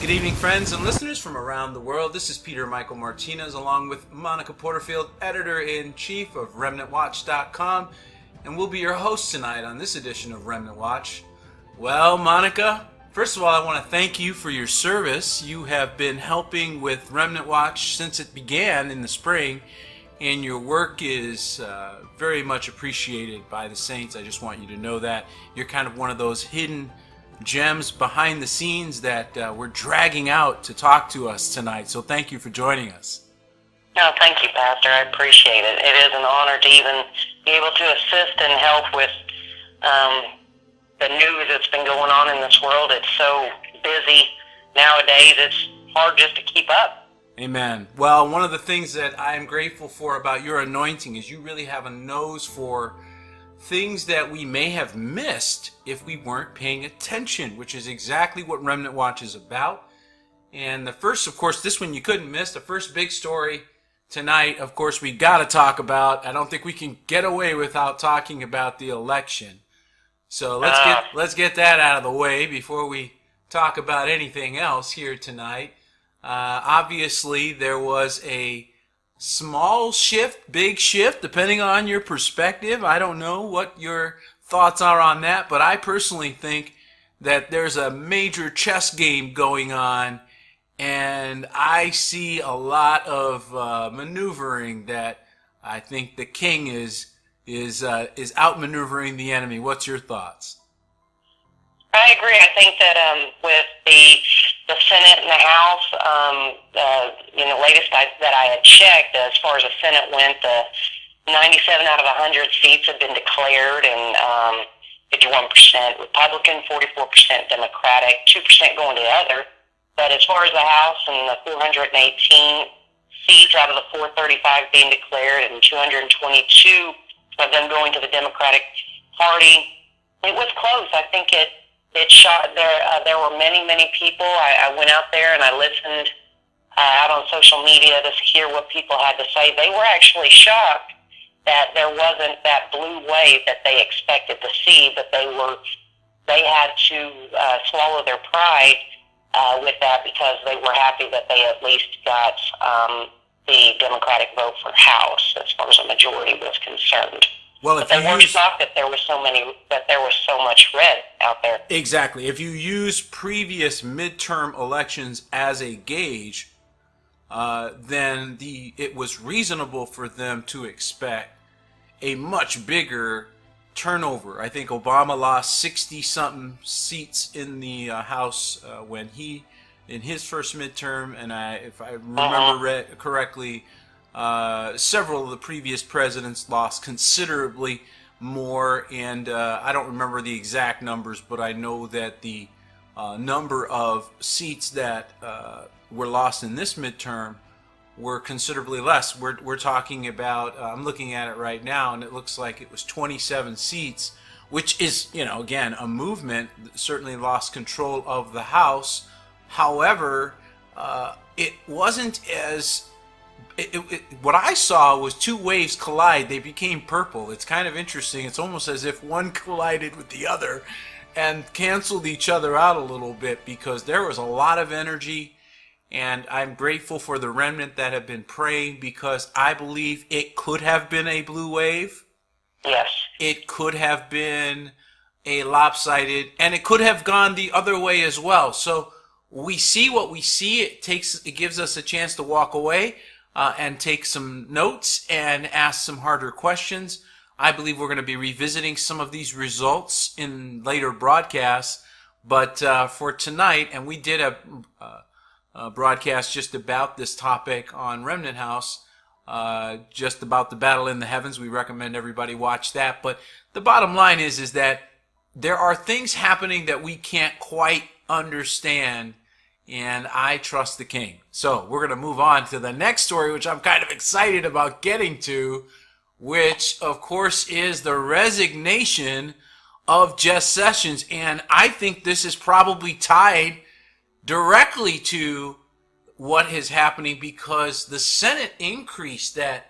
Good evening, friends and listeners from around the world. This is Peter Michael Martinez, along with Monica Porterfield, editor-in-chief of RemnantWatch.com, and we'll be your hosts tonight on this edition of Remnant Watch. Well, Monica, first of all, I want to thank you for your service. You have been helping with Remnant Watch since it began in the spring, and your work is very much appreciated by the saints. I just want you to know that. You're kind of one of those hidden gems behind the scenes that we're dragging out to talk to us tonight. So thank you for joining us. No, thank you, Pastor. I appreciate it. It is an honor to even be able to assist and help with the news that's been going on in this world. It's so busy nowadays, it's hard just to keep up. Amen. Well, one of the things that I am grateful for about your anointing is you really have a nose for things that we may have missed if we weren't paying attention, which is exactly what Remnant Watch is about. And the first, of course, this one you couldn't miss, the first big story tonight, of course, we got to talk about. I don't think we can get away without talking about the election. So let's get that out of the way before we talk about anything else here tonight. Obviously, there was a small shift, big shift, depending on your perspective. I don't know what your thoughts are on that, but I personally think that there's a major chess game going on, and I see a lot of maneuvering that I think the king is outmaneuvering the enemy. What's your thoughts? I agree. I think that with the Senate and the House, the latest that I had checked, as far as the Senate went, the 97 out of 100 seats have been declared, and 51% Republican, 44% Democratic, 2% going to the other. But as far as the House and the 418 seats out of the 435 being declared, and 222 of them going to the Democratic Party, it was close. I think it shot there. There were many people. I went out there and I listened out on social media to hear what people had to say. They were actually shocked that there wasn't that blue wave that they expected to see, but they had to swallow their pride with that, because they were happy that they at least got the Democratic vote for House as far as a majority was concerned. Well, if they weren't shocked that there was so much red out there. Exactly. If you use previous midterm elections as a gauge, then it was reasonable for them to expect a much bigger turnover. I think Obama lost 60-something seats in the House when in his first midterm, and if I remember correctly, several of the previous presidents lost considerably more, and I don't remember the exact numbers, but I know that the number of seats that were lost in this midterm were considerably less. We're talking about, I'm looking at it right now, and it looks like it was 27 seats, which is, again, a movement. Certainly lost control of the House. However, it wasn't as... what I saw was two waves collide. They became purple. It's kind of interesting. It's almost as if one collided with the other and canceled each other out a little bit, because there was a lot of energy, and I'm grateful for the remnant that have been praying, because I believe it could have been a blue wave. Yes. It could have been a lopsided, and it could have gone the other way as well. So we see what we see. It gives us a chance to walk away and take some notes and ask some harder questions. I believe we're going to be revisiting some of these results in later broadcasts. But for tonight, and we did a broadcast just about this topic on Remnant House, just about the battle in the heavens. We recommend everybody watch that. But the bottom line is that there are things happening that we can't quite understand, and I trust the King. So we're going to move on to the next story, which I'm kind of excited about getting to, which, of course, is the resignation of Jeff Sessions. And I think this is probably tied directly to what is happening, because the Senate increased that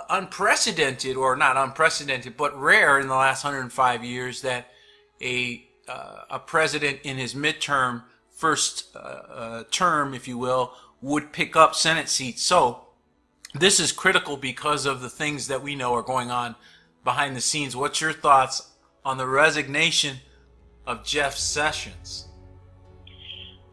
unprecedented, or not unprecedented, but rare in the last 105 years, that a president in his midterm first term, if you will, would pick up Senate seats. So this is critical because of the things that we know are going on behind the scenes. What's your thoughts on the resignation of Jeff Sessions?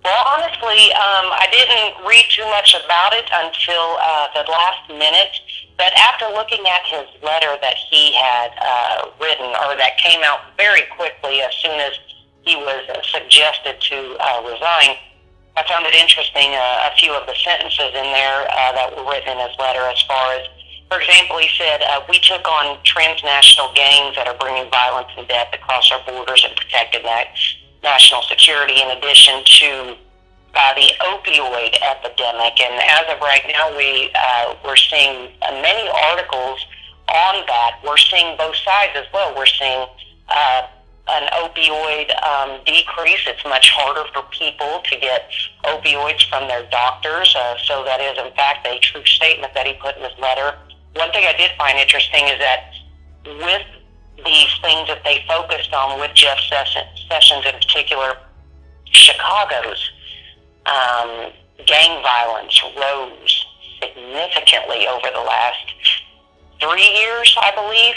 Well, honestly, I didn't read too much about it until the last minute. But after looking at his letter that he had written, or that came out very quickly as soon as he was suggested to resign, I found it interesting, a few of the sentences in there that were written in his letter, as far as, for example, he said, we took on transnational gangs that are bringing violence and death across our borders and protected national security, in addition to the opioid epidemic. And as of right now, we're seeing many articles on that. We're seeing both sides as well. We're seeing an opioid decrease. It's much harder for people to get opioids from their doctors. So that is, in fact, a true statement that he put in his letter. One thing I did find interesting is that with these things that they focused on with Jeff Sessions in particular, Chicago's gang violence rose significantly over the last 3 years, I believe,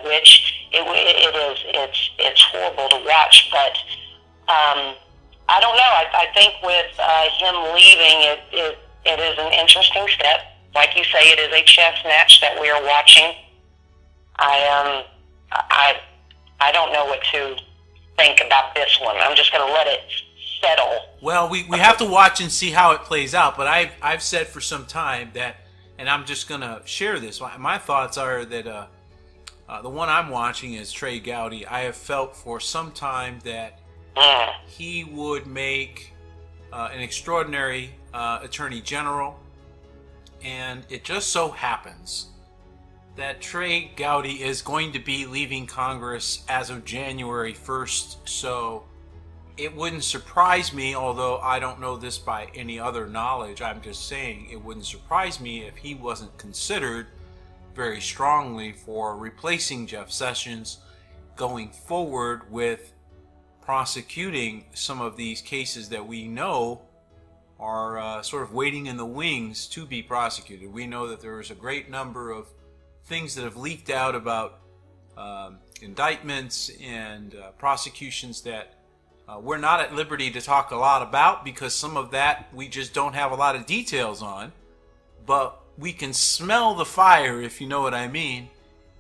which it's horrible to watch. But I don't know. I think with him leaving, it is an interesting step. Like you say, it is a chess match that we are watching. I don't know what to think about this one. I'm just going to let it settle. Well, we have to watch and see how it plays out. But I've said for some time that, and I'm just going to share this. My thoughts are that the one I'm watching is Trey Gowdy. I have felt for some time that he would make an extraordinary attorney general. And it just so happens that Trey Gowdy is going to be leaving Congress as of January 1st. So it wouldn't surprise me, although I don't know this by any other knowledge. I'm just saying it wouldn't surprise me if he wasn't considered very strongly for replacing Jeff Sessions going forward with prosecuting some of these cases that we know are sort of waiting in the wings to be prosecuted. We know that there is a great number of things that have leaked out about indictments and prosecutions that we're not at liberty to talk a lot about, because some of that we just don't have a lot of details on. But we can smell the fire, if you know what I mean,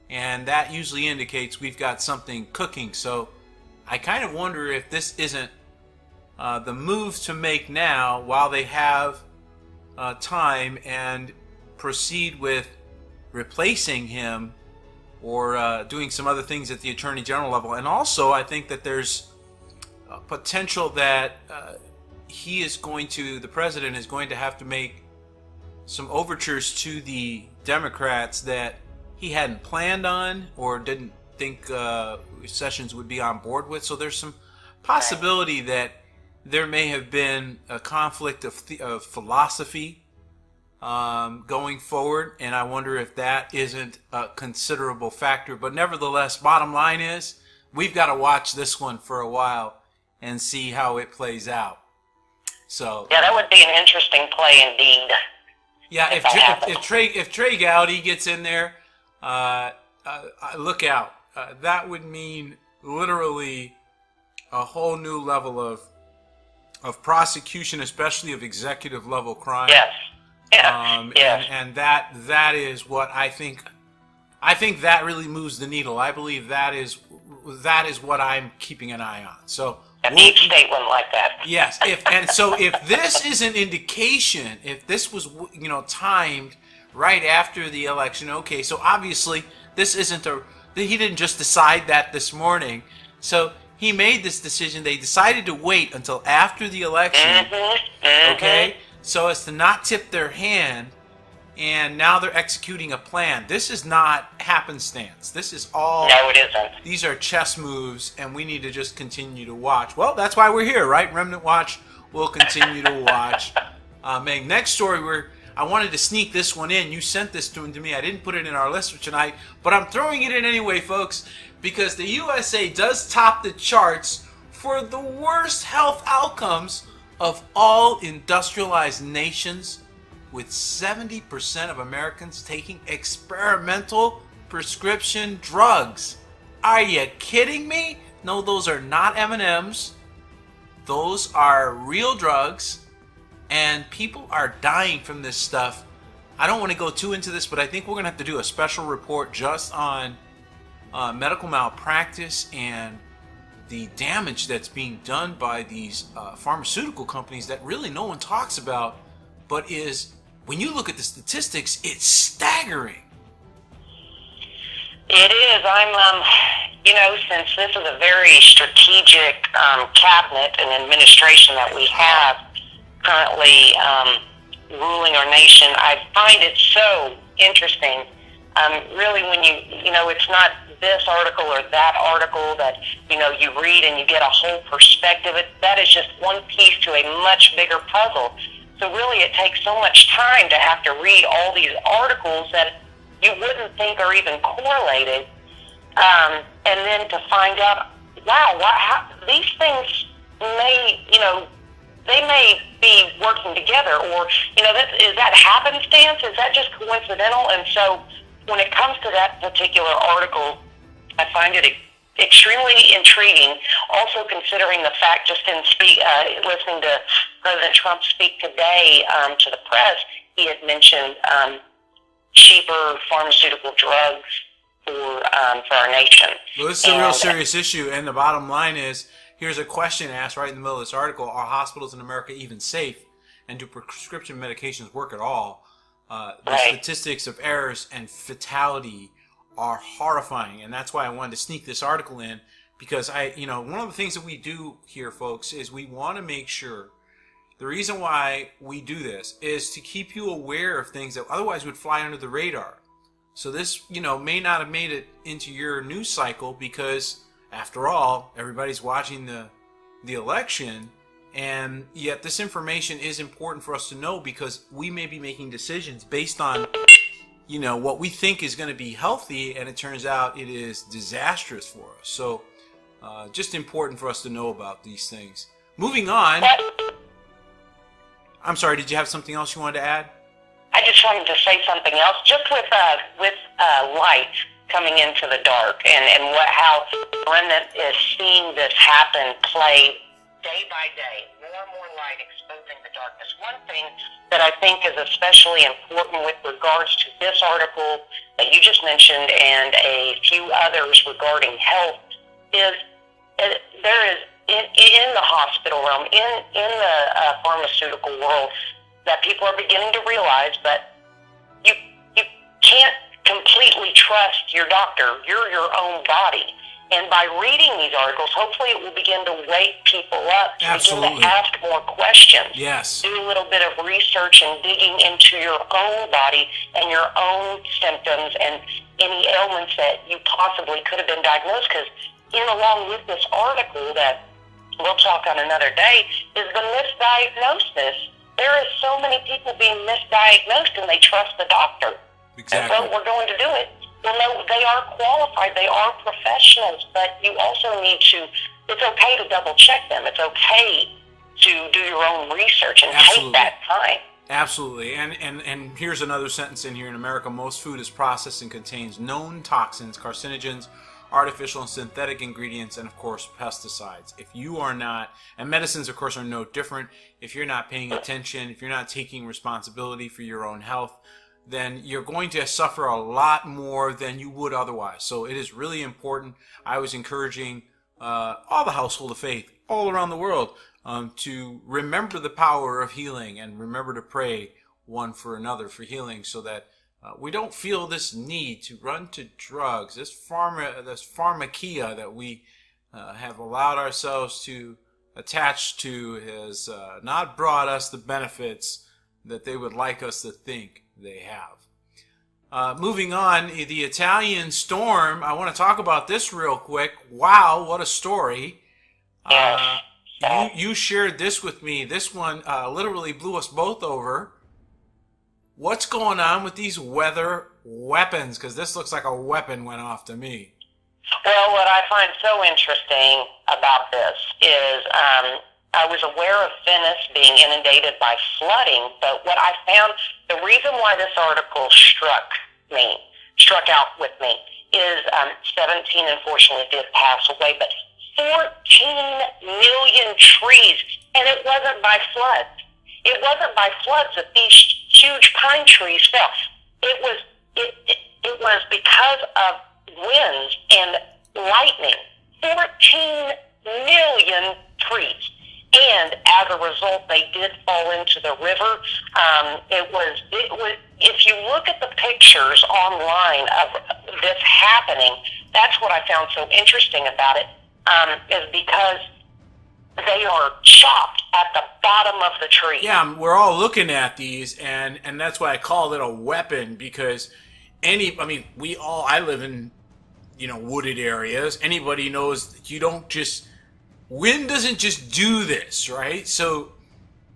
and that usually indicates we've got something cooking. So I kind of wonder if this isn't the move to make now, while they have time, and proceed with replacing him or doing some other things at the Attorney General level. And also, I think that there's potential that the president is going to have to make some overtures to the Democrats that he hadn't planned on or didn't think Sessions would be on board with. So there's some possibility that there may have been a conflict of philosophy going forward, and I wonder if that isn't a considerable factor. But nevertheless, bottom line is, we've got to watch this one for a while and see how it plays out. So yeah, that would be an interesting play indeed. Yeah, if Trey Gowdy gets in there, look out. That would mean literally a whole new level of prosecution, especially of executive level crime. Yes. Yeah. Yes. And that is what I think. I think that really moves the needle. I believe that is what I'm keeping an eye on. So a deep state one like that. Yes. If this is an indication, if this was timed right after the election, okay. So obviously this isn't he didn't just decide that this morning. So he made this decision. They decided to wait until after the election, okay, so as to not tip their hand, and now they're executing a plan. This is not happenstance. This is all... No, it isn't. These are chess moves, and we need to just continue to watch. Well, that's why we're here, right? Remnant Watch will continue to watch. Meg, next story, I wanted to sneak this one in. You sent this to me. I didn't put it in our list for tonight, but I'm throwing it in anyway, folks, because the USA does top the charts for the worst health outcomes of all industrialized nations, with 70% of Americans taking experimental prescription drugs. Are you kidding me? No, those are not M&Ms. Those are real drugs, and people are dying from this stuff. I don't want to go too into this, but I think we're going to have to do a special report just on medical malpractice and the damage that's being done by these pharmaceutical companies that really no one talks about, but is, when you look at the statistics, it's staggering. It is. Since this is a very strategic cabinet and administration that we have currently ruling our nation, I find it so interesting. Really, when it's not this article or that article that, you read and you get a whole perspective. That is just one piece to a much bigger puzzle. So really, it takes so much time to have to read all these articles that you wouldn't think are even correlated. And then to find out, wow, these things may, they may be working together, or, is that happenstance? Is that just coincidental? And so when it comes to that particular article, I find it extremely intriguing. Also considering the fact, just in listening to President Trump speak today to the press, he had mentioned cheaper pharmaceutical drugs for our nation. Well, this is a real serious issue, and the bottom line is, here's a question asked right in the middle of this article: are hospitals in America even safe, and do prescription medications work at all? The statistics of errors and fatality are horrifying, and that's why I wanted to sneak this article in, because one of the things that we do here, folks, is we want to make sure, the reason why we do this is to keep you aware of things that otherwise would fly under the radar. So this, may not have made it into your news cycle because, after all, everybody's watching the election, and yet this information is important for us to know because we may be making decisions based on, what we think is going to be healthy, and it turns out it is disastrous for us. So just important for us to know about these things. Moving on. I'm sorry, did you have something else you wanted to add? I just wanted to say something else, just with light coming into the dark, and how Remnant is seeing this happen, play day by day, more and more light exposing the darkness. One thing that I think is especially important with regards to this article that you just mentioned and a few others regarding health is there is in the hospital realm, in the pharmaceutical world, that people are beginning to realize that you can't completely trust your doctor. You're your own body. And by reading these articles, hopefully it will begin to wake people up, to begin to ask more questions. Yes. Do a little bit of research and digging into your own body and your own symptoms and any ailments that you possibly could have been diagnosed. Because along with this article that we'll talk on another day is the misdiagnosis. There is so many people being misdiagnosed and they trust the doctor. Exactly. And so we're going to do it. Well, no, they are qualified. They are professionals, but you also need to, it's okay to double check them. It's okay to do your own research and take that time. Absolutely. And here's another sentence in here. In America, most food is processed and contains known toxins, carcinogens, artificial and synthetic ingredients, and of course pesticides. If you are not, and medicines of course are no different, if you're not paying attention, if you're not taking responsibility for your own health, then you're going to suffer a lot more than you would otherwise. So it is really important. I was encouraging all the household of faith all around the world to remember the power of healing and remember to pray one for another for healing, so that we don't feel this need to run to drugs, this pharmakia that we have allowed ourselves to attach to has not brought us the benefits that they would like us to think they have. Moving on, the Italian storm. I want to talk about this real quick. Wow, what a story. You shared this with me. This one literally blew us both over. What's going on with these weather weapons? Because this looks like a weapon went off to me. Well, what I find so interesting about this is I was aware of Venice being inundated by flooding, but what I found, the reason why this article struck out with me, is 17 unfortunately did pass away, but 14 million trees, and it wasn't by floods. It wasn't by floods that these huge pine trees fell. It was because of winds and lightning. 14 million trees. And as a result, they did fall into the river. It was. If you look at the pictures online of this happening, that's what I found so interesting about it. Is because they are chopped at the bottom of the tree. Yeah, we're all looking at these, and that's why I call it a weapon, because I live in, wooded areas. Anybody knows that wind doesn't just do this, right? So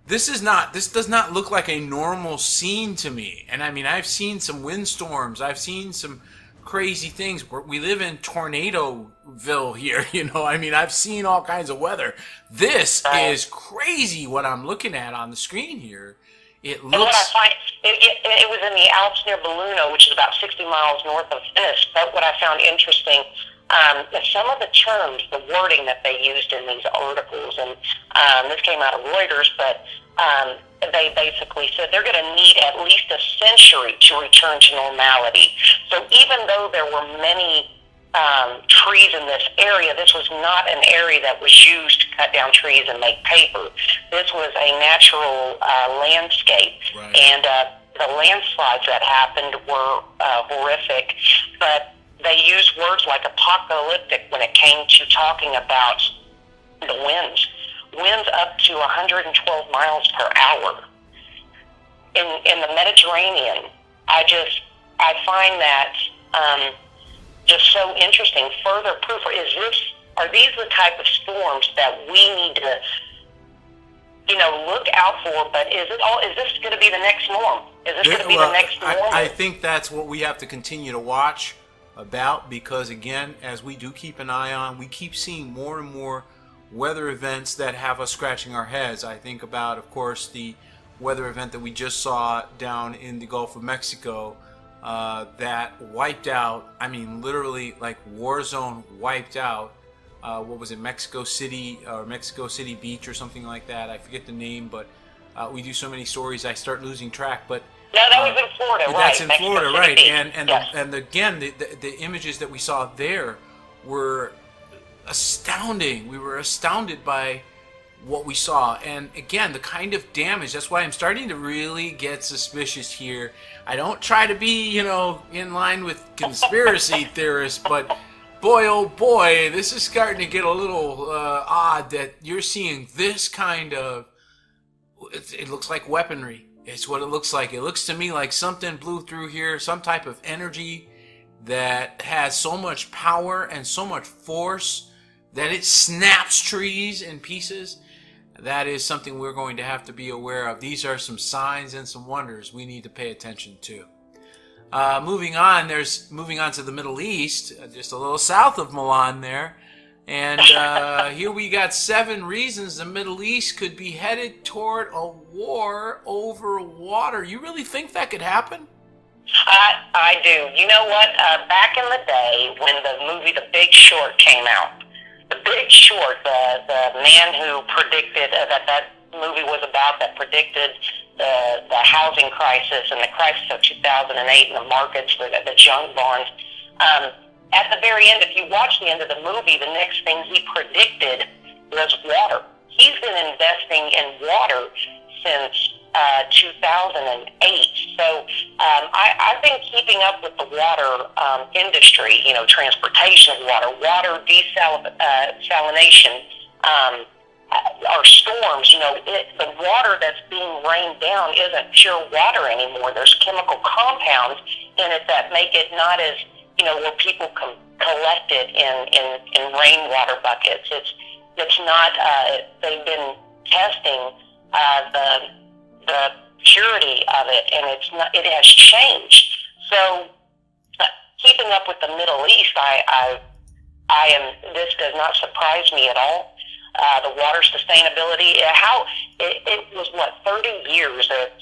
this does not look like a normal scene to me. And I've seen some windstorms. I've seen some crazy things. We live in Tornadoville here, I've seen all kinds of weather. This is crazy what I'm looking at on the screen here. It looks... And what I find, it was in the Alps near Belluno, which is about 60 miles north of Venice. But what I found interesting, some of the terms, the wording that they used in these articles, and this came out of Reuters, but they basically said they're going to need at least a century to return to normality. So even though there were many trees in this area, this was not an area that was used to cut down trees and make paper. This was a natural landscape. Right. And the landslides that happened were horrific, but they used words like apocalyptic when it came to talking about the winds. Winds up to 112 miles per hour. In the Mediterranean, I find that just so interesting. Further proof, are these the type of storms that we need to, look out for? But is this going to be the next norm? Is this going to be the next norm? I think that's what we have to continue to watch about, because again, as we do keep an eye on, we keep seeing more and more weather events that have us scratching our heads. I think about, of course, the weather event that we just saw down in the Gulf of Mexico that wiped out, literally like war zone wiped out, what was it, Mexico City or Mexico City Beach or something like that. I forget the name, but we do so many stories I start losing track. But no, that was in Florida, right? That's in Mexico Florida, City right? Beach. And again, the images that we saw there were astounding. We were astounded by what we saw, and again, the kind of damage. That's why I'm starting to really get suspicious here. I don't try to be, in line with conspiracy theorists, but boy, oh boy, this is starting to get a little odd that you're seeing this kind of. It looks like weaponry. It's what it looks like. It looks to me like something blew through here, some type of energy that has so much power and so much force that it snaps trees in pieces. That is something we're going to have to be aware of. These are some signs and some wonders we need to pay attention to. Moving on to the Middle East, just a little south of Milan there. And here we got 7 reasons the Middle East could be headed toward a war over water. You really think that could happen? I do. You know what? Back in the day when the movie The Big Short came out, The Big Short, the man who predicted that movie was about, that predicted the housing crisis and the crisis of 2008 in the markets, the junk bonds. At the very end, if you watch the end of the movie, the next thing he predicted was water. He's been investing in water since 2008. So I've been keeping up with the water industry, transportation of water desalination, our storms. The water that's being rained down isn't pure water anymore. There's chemical compounds in it that make it not as, where people can collect it in rainwater buckets. It's not. They've been testing the purity of it, and it's not. It has changed. So, keeping up with the Middle East, I am. This does not surprise me at all. the water sustainability. It was 30 years that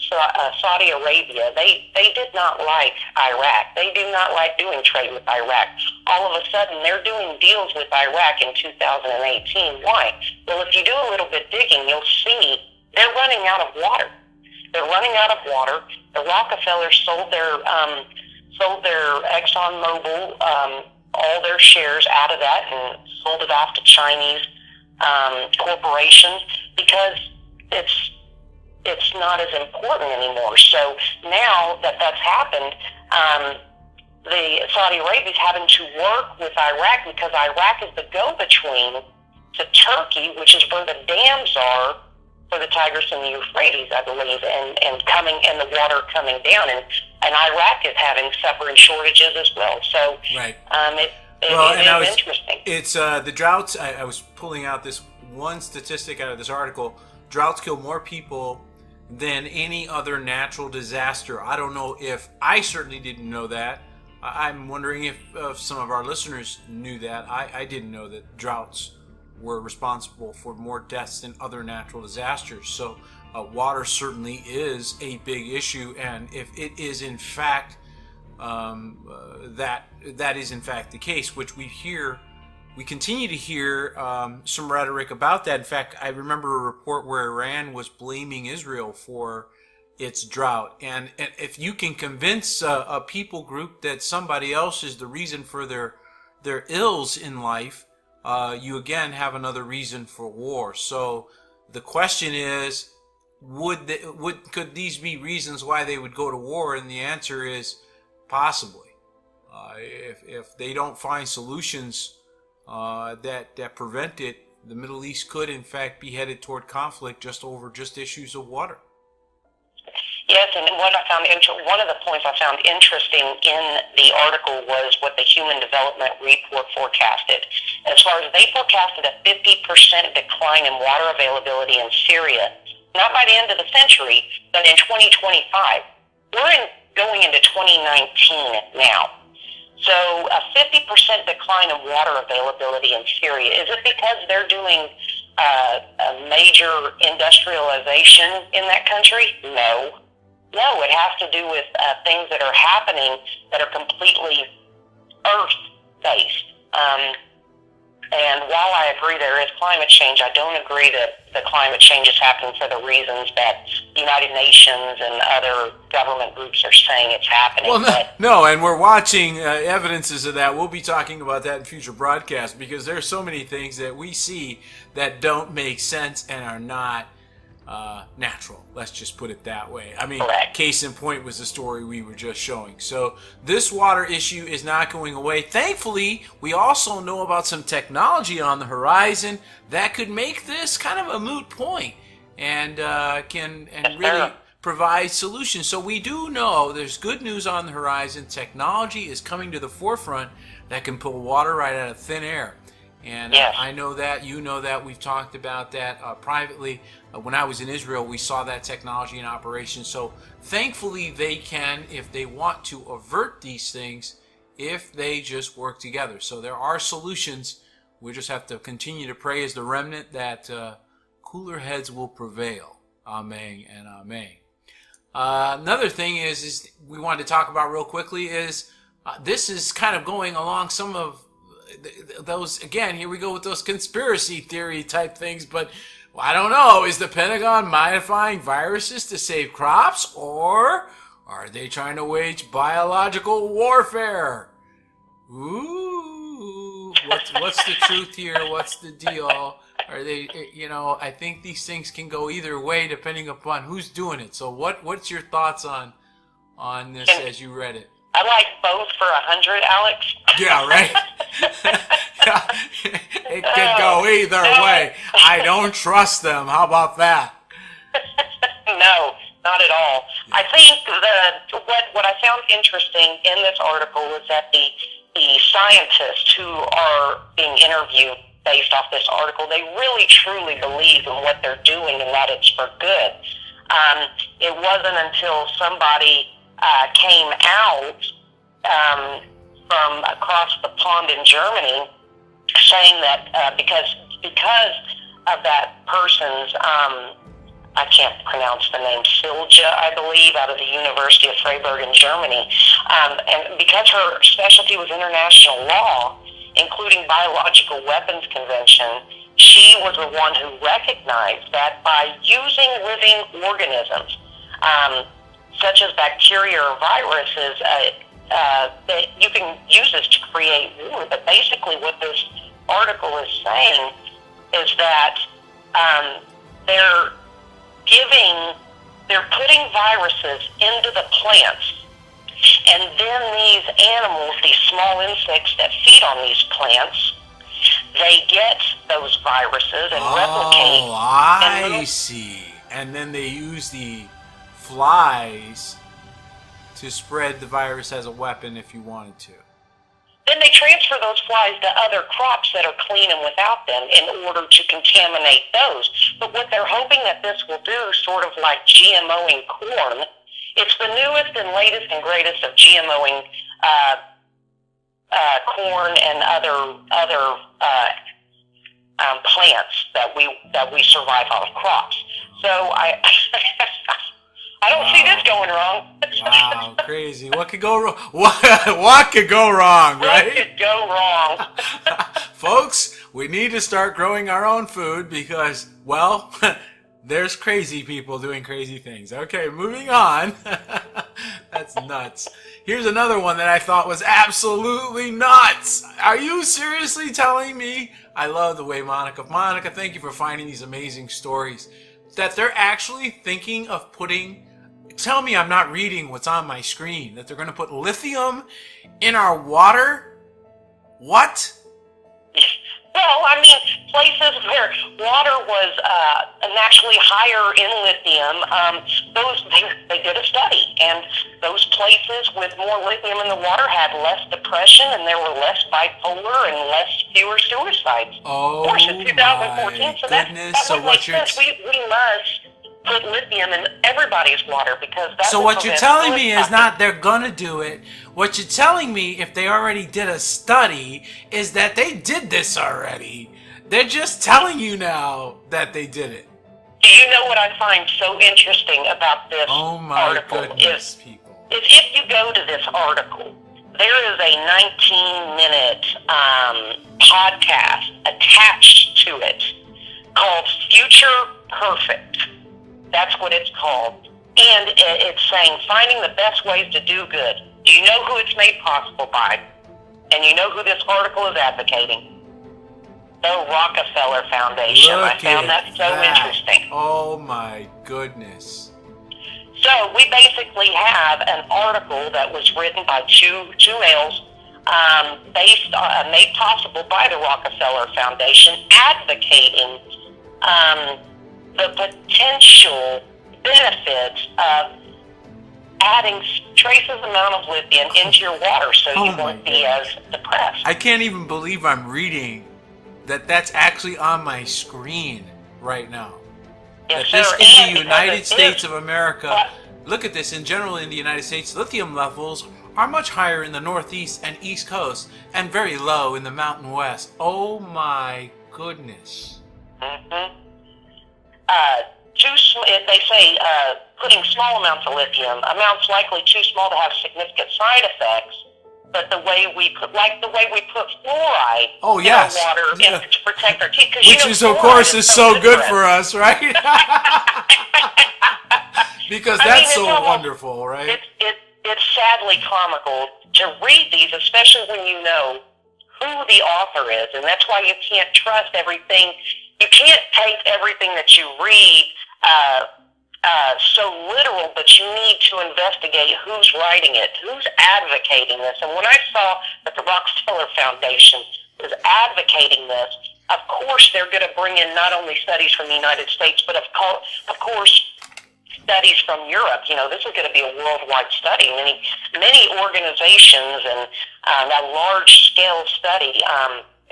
Saudi Arabia, they did not like Iraq. They do not like doing trade with Iraq. All of a sudden, they're doing deals with Iraq in 2018. Why? Well, if you do a little bit digging, you'll see they're running out of water. They're running out of water. The Rockefellers sold their ExxonMobil, all their shares out of that and sold it off to Chinese corporations because it's not as important anymore. So now that that's happened, the Saudi Arabia is having to work with Iraq because Iraq is the go-between to Turkey, which is where the dams are for the Tigris and the Euphrates, I believe, and the water coming down, and Iraq is suffering shortages as well. So right. It is interesting. It's the droughts. I was pulling out this one statistic out of this article. Droughts kill more people than any other natural disaster. I don't know if I certainly didn't know that. I'm wondering if some of our listeners knew that. I didn't know that droughts were responsible for more deaths than other natural disasters. So water certainly is a big issue, and if it is in fact that is in fact the case, which we continue to hear some rhetoric about that. In fact, I remember a report where Iran was blaming Israel for its drought, and if you can convince a people group that somebody else is the reason for their ills in life, you again have another reason for war. So the question is, could these be reasons why they would go to war? And the answer is possibly. If they don't find solutions that prevent it, the Middle East could in fact be headed toward conflict over issues of water. Yes, and one of the points I found interesting in the article was what the Human Development Report forecasted. As far as they forecasted a 50% decline in water availability in Syria, not by the end of the century, but in 2025. We're going into 2019 now. So a 50% decline in water availability in Syria. Is it because they're doing a major industrialization in that country? No. No, it has to do with things that are happening that are completely earth-based. And while I agree there is climate change, I don't agree that the climate change is happening for the reasons that the United Nations and other government groups are saying it's happening. Well, no, and we're watching evidences of that. We'll be talking about that in future broadcasts because there's so many things that we see that don't make sense and are not natural. Let's just put it that way. I mean, correct. Case in point was the story we were just showing. So this water issue is not going away. Thankfully, we also know about some technology on the horizon that could make this kind of a moot point and can really provide solutions. So we do know there's good news on the horizon. Technology is coming to the forefront that can pull water right out of thin air. And yes. I know that, you know that, we've talked about that privately. When I was in Israel, we saw that technology in operation. So thankfully they can, if they want to, avert these things if they just work together. So there are solutions. We just have to continue to pray as the remnant that cooler heads will prevail. Amen and amen. Another thing is we wanted to talk about real quickly is this is kind of going along some of those, again, here we go with those conspiracy theory type things, but I don't know, is the Pentagon modifying viruses to save crops, or are they trying to wage biological warfare? Ooh, what's the truth here? What's the deal? Are they, I think these things can go either way depending upon who's doing it. So what's your thoughts on this as you read it? I like both for 100, Alex. Yeah, right? It could go either way. I don't trust them. How about that? No, not at all. I think what I found interesting in this article is that the scientists who are being interviewed based off this article, they really truly believe in what they're doing and that it's for good. It wasn't until somebody came out from across the pond in Germany saying that because that person's, I can't pronounce the name, Silja, I believe, out of the University of Freiburg in Germany. And because her specialty was international law, including biological weapons convention, she was the one who recognized that by using living organisms, such as bacteria or viruses, that you can use this to create war. But basically what this article is saying is that they're putting viruses into the plants, and then these animals, these small insects that feed on these plants, they get those viruses and replicate. Oh, I see. And then they use the flies to spread the virus as a weapon if you wanted to. Then they transfer those flies to other crops that are clean and without them in order to contaminate those. But what they're hoping that this will do, sort of like GMOing corn, it's the newest and latest and greatest of GMOing corn and other plants that we survive off of crops. So I I don't see this going wrong. Wow, crazy. What could go wrong? What could go wrong, right? What could go wrong? Folks, we need to start growing our own food because, well, there's crazy people doing crazy things. Okay, moving on. That's nuts. Here's another one that I thought was absolutely nuts. Are you seriously telling me? I love the way Monica, thank you for finding these amazing stories. That they're actually thinking of putting, tell me I'm not reading what's on my screen, that they're going to put lithium in our water? What? Well, I mean, places where water was naturally higher in lithium, they did a study, and those places with more lithium in the water had less depression, and there were less bipolar and fewer suicides. Oh, of course, in 2014, my so goodness. that So would what make you're sense. We must put lithium in everybody's water because that's So what you're telling me is not they're gonna do it. What you're telling me, if they already did a study, is that they did this already. They're just telling you now that they did it. Do you know what I find so interesting about this Oh my article goodness, people. is if you go to this article, there is a 19-minute podcast attached to it called Future Perfect. That's what it's called. And it's saying, finding the best ways to do good. Do you know who it's made possible by? And you know who this article is advocating? The Rockefeller Foundation. I found that so interesting. Oh my goodness. So we basically have an article that was written by two males, made possible by the Rockefeller Foundation, advocating the potential benefits of adding traces amount of lithium into your water so you won't be as depressed. I can't even believe I'm reading that's actually on my screen right now. Yes, That sir. this in And the United because States of America, look at this, in general in the United States, lithium levels are much higher in the Northeast and East Coast and very low in the Mountain West. Oh my goodness. Mm-hmm. They say putting small amounts of lithium, amounts likely too small to have significant side effects, but the way we put fluoride in our water to protect our teeth, which is of course is so good for us, right? Because that's so wonderful, right? It's sadly comical to read these, especially when you know who the author is, and that's why you can't trust everything. You can't take everything that you read so literal, but you need to investigate who's writing it, who's advocating this. And when I saw that the Rockefeller Foundation is advocating this, of course they're going to bring in not only studies from the United States, but of course studies from Europe. You know, this is going to be a worldwide study. Many organizations and a large-scale study.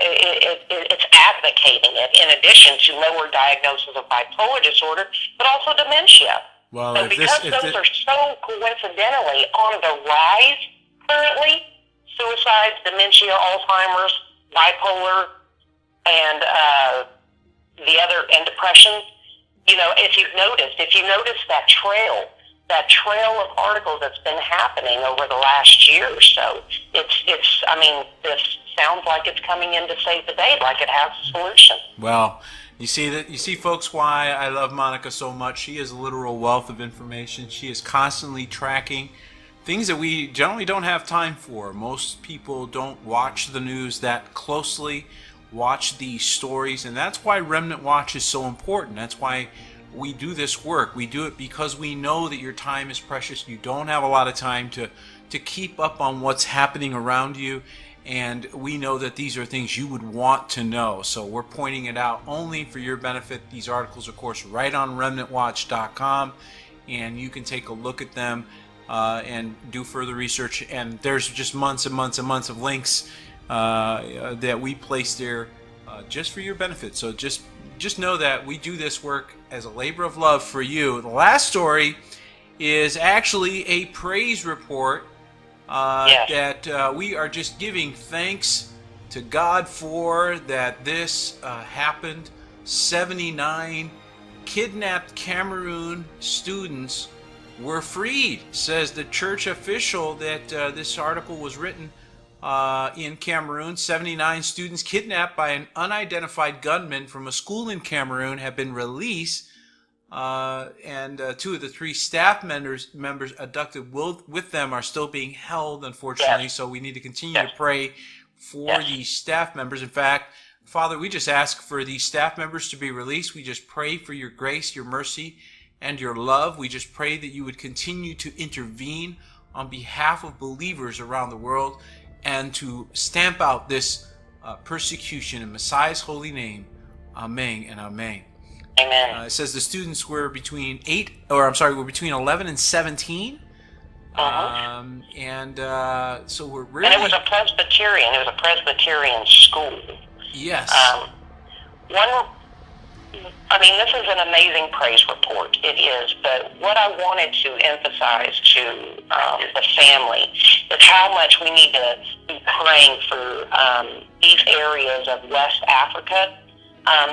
It's advocating it in addition to lower diagnosis of bipolar disorder, but also dementia. Well, so because those are so coincidentally on the rise currently, suicides, dementia, Alzheimer's, bipolar, and and depression, you know, if you notice that trail of articles that's been happening over the last year or so, I mean, this sounds like it's coming in to save the day, like it has a solution. Well, you see, folks, why I love Monica so much. She is a literal wealth of information. She is constantly tracking things that we generally don't have time for. Most people don't watch the news that closely, watch these stories, and that's why Remnant Watch is so important. That's why we do this work. We do it because we know that your time is precious. You don't have a lot of time to keep up on what's happening around you, and we know that these are things you would want to know. So we're pointing it out only for your benefit. These articles, of course, right on remnantwatch.com, and you can take a look at them and do further research. And there's just months and months and months of links that we place there just for your benefit. So just know that we do this work as a labor of love for you. The last story is actually a praise report that we are just giving thanks to God for that this happened. 79 kidnapped Cameroon students were freed, says the church official that this article was written in Cameroon. 79 students kidnapped by an unidentified gunman from a school in Cameroon have been released, and 2 of the 3 staff members abducted with them are still being held, unfortunately. Yes. So we need to continue to pray for these staff members. In fact, Father, we just ask for these staff members to be released. We just pray for your grace, your mercy, and your love. We just pray that you would continue to intervene on behalf of believers around the world and to stamp out this persecution in Messiah's holy name. Amen and amen. Amen. It says the students were between 11 and 17. So we're really... And it was a Presbyterian school. Yes. This is an amazing praise report. It is, but what I wanted to emphasize to the family is how much we need to be praying for these areas of West Africa.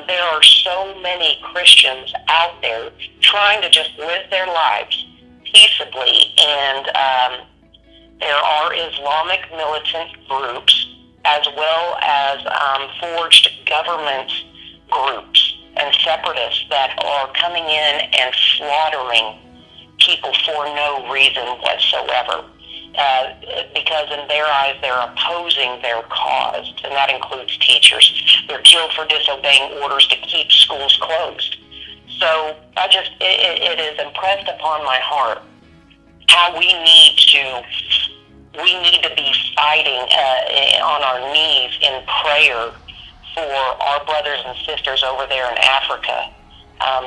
There are so many Christians out there trying to just live their lives peaceably, and there are Islamic militant groups as well as forged government groups and separatists that are coming in and slaughtering people for no reason whatsoever. Because in their eyes, they're opposing their cause, and that includes teachers. They're killed for disobeying orders to keep schools closed. So it is impressed upon my heart how we need to be fighting on our knees in prayer for our brothers and sisters over there in Africa,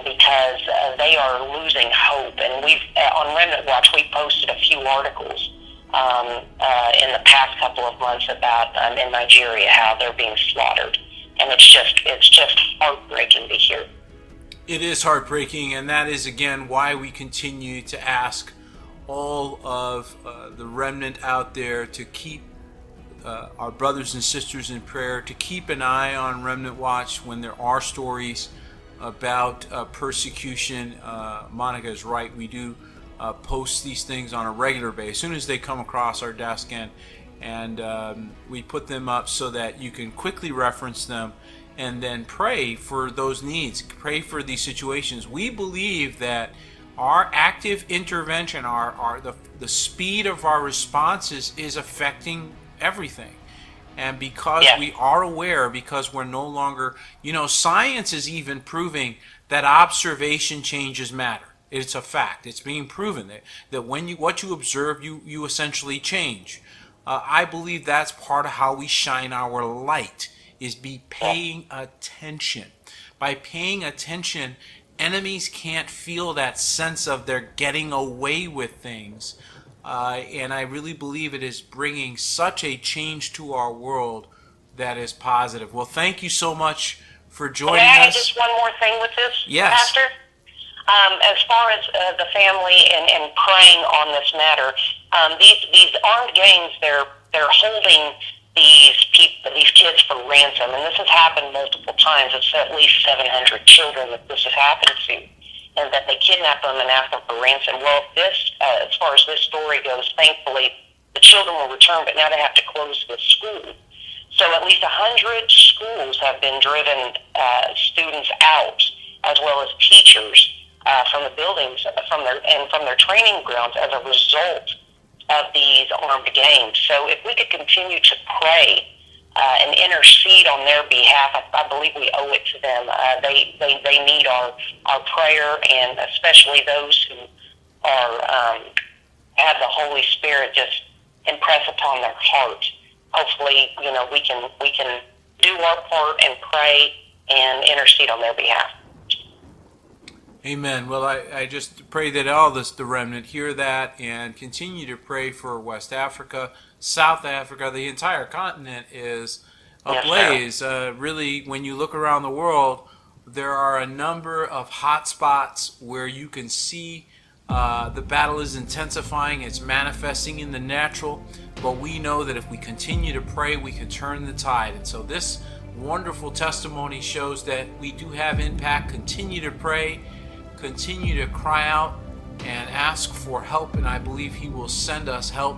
because they are losing hope. And on Remnant Watch, we posted a few articles in the past couple of months about in Nigeria how they're being slaughtered, and it's just heartbreaking to hear. It is heartbreaking, and that is again why we continue to ask all of the remnant out there to keep our brothers and sisters in prayer, to keep an eye on Remnant Watch when there are stories about persecution. Monica is right. We do post these things on a regular basis as soon as they come across our desk, and we put them up so that you can quickly reference them and then pray for those needs, pray for these situations. We believe that our active intervention, the speed of our responses is affecting everything. And because we are aware, because we're no longer, science is even proving that observation changes matter. It's a fact. It's being proven that when what you observe, you essentially change. I believe that's part of how we shine our light, is be paying attention. By paying attention, enemies can't feel that sense of they're getting away with things. And I really believe it is bringing such a change to our world that is positive. Well, thank you so much for joining us. May I add just one more thing with this, Yes. Pastor? As far as the family and praying on this matter, these armed gangs, they're holding these kids for ransom, and this has happened multiple times. It's at least 700 children that this has happened to, and that they kidnap them and ask them for ransom. Well, this, as far as this story goes, thankfully the children will return, but now they have to close the school. So at least 100 schools have been driven students out, as well as teachers from the buildings, from their training grounds as a result of these armed gangs. So if we could continue to pray and intercede on their behalf, I believe we owe it to them. They need our prayer, and especially those who are have the Holy Spirit just impress upon their heart. Hopefully, we can do our part and pray and intercede on their behalf. Amen. Well, I just pray that all the remnant hear that and continue to pray for West Africa, South Africa. The entire continent is ablaze. Really, when you look around the world, there are a number of hot spots where you can see the battle is intensifying. It's manifesting in the natural. But we know that if we continue to pray, we can turn the tide. And so this wonderful testimony shows that we do have impact. Continue to pray. Continue to cry out and ask for help, and I believe He will send us help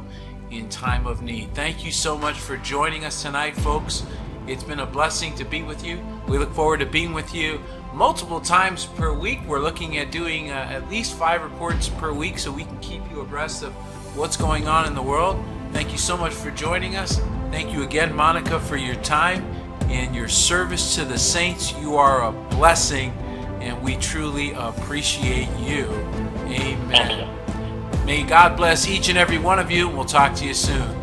in time of need. Thank you so much for joining us tonight, folks. It's been a blessing to be with you. We look forward to being with you multiple times per week. We're looking at doing at least 5 reports per week so we can keep you abreast of what's going on in the world. Thank you so much for joining us. Thank you again, Monica, for your time and your service to the saints. You are a blessing, and we truly appreciate you. Amen. May God bless each and every one of you. We'll talk to you soon.